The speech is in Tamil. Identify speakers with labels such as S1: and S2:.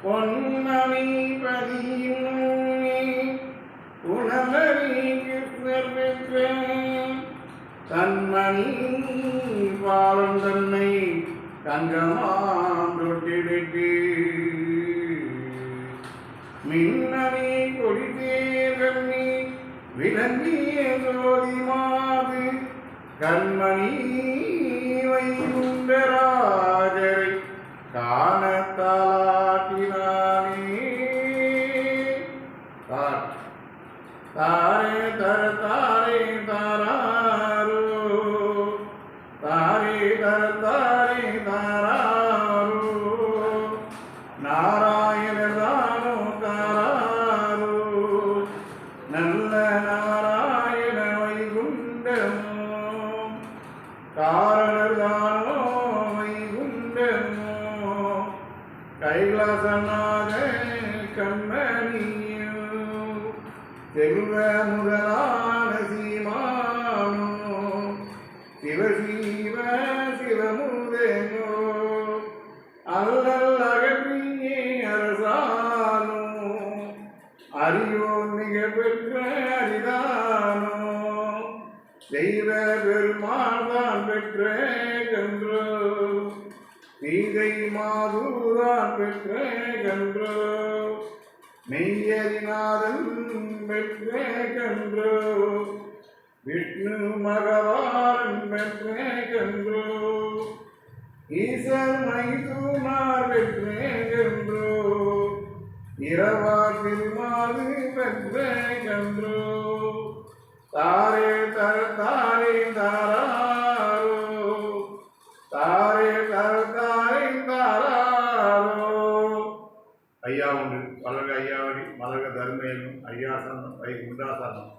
S1: பொன்மணி பதியுமே உணவரி கிருஷ்ணர் பெற்ற தன்மணி பாலம் தன்னை தங்கமாம் தொட்டிடுக்கு மின்னணி கொடிதேர்கண்ணி விளங்கிய ஜோதி மாது கண்மணி வைகுண்டராஜரை காண தாலாட்டினானே. தாரே தர தாரே தாராரோ தாரே தர தாரே தாராரோ நாராயணதானோ தாராரோ நல்ல நாராயண வைகுண்டமோ காரணர்தானோ வைகுண்டமோ கைலாசநாத கண்மணியோ செல்வ முதலான சீமானோ சிவசீவ சிவமுதனோ அல்லல் அகற்றியே அரசானோ அறியோ மிக பெற்ற அரிதானோ தெய்வ பெருமாள் தான் பெற்ற கன்றோ சீதை மாதூதான் பெற்ற கன்றோ மெய்யரிநாதன் பெற்ற கன்றோ விஷ்ணு மகவான் பெற்ற கன்றோ ஈசன் மைதூனார் பெற்ற கன்றோ இரவா திருமாது பெற்ற கன்றோ தாரே தர தாரே தாராரோ தாரே தர தாரே தாராரோ. ஐயா உண்டு வளர்க ஐயாவடி மலர்க தர்மேனும் ஐயாசனம் வைகுண்டாசனம்.